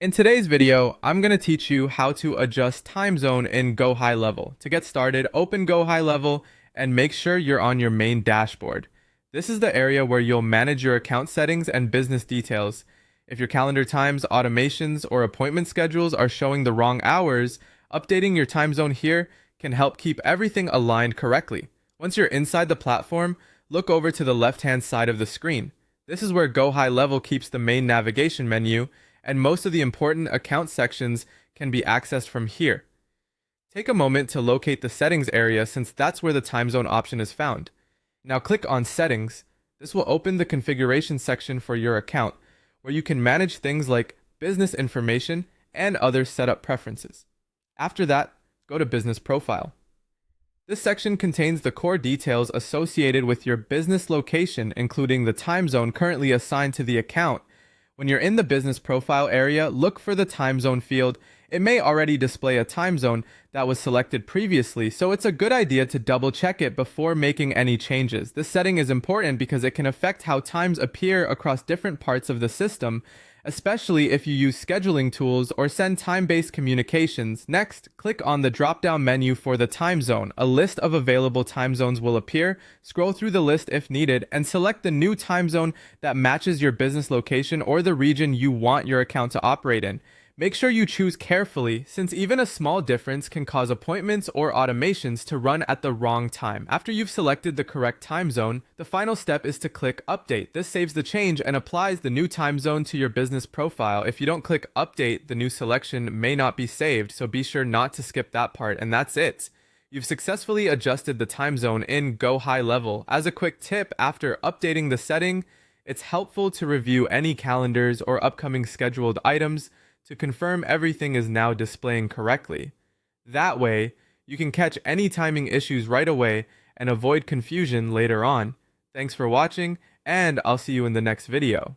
In today's video, I'm going to teach you how to adjust time zone in Gohighlevel. To get started, open Gohighlevel and make sure you're on your main dashboard. This is the area where you'll manage your account settings and business details. If your calendar times, automations, or appointment schedules are showing the wrong hours, updating your time zone here can help keep everything aligned correctly. Once you're inside the platform, look over to the left-hand side of the screen. This is where Gohighlevel keeps the main navigation menu, and most of the important account sections can be accessed from here. Take a moment to locate the settings area since that's where the time zone option is found. Now click on settings. This will open the configuration section for your account, where you can manage things like business information and other setup preferences. After that, go to business profile. This section contains the core details associated with your business location, including the time zone currently assigned to the account. When you're in the business profile area, look for the time zone field. It may already display a time zone that was selected previously, so it's a good idea to double check it before making any changes. This setting is important because it can affect how times appear across different parts of the system, especially if you use scheduling tools or send time-based communications. Next, click on the drop-down menu for the time zone. A list of available time zones will appear. Scroll through the list if needed and select the new time zone that matches your business location or the region you want your account to operate in. Make sure you choose carefully, since even a small difference can cause appointments or automations to run at the wrong time. After you've selected the correct time zone, the final step is to click Update. This saves the change and applies the new time zone to your business profile. If you don't click Update, the new selection may not be saved, so be sure not to skip that part, and that's it. You've successfully adjusted the time zone in Gohighlevel. As a quick tip, after updating the setting, it's helpful to review any calendars or upcoming scheduled items to confirm everything is now displaying correctly. That way, you can catch any timing issues right away and avoid confusion later on. Thanks for watching, and I'll see you in the next video.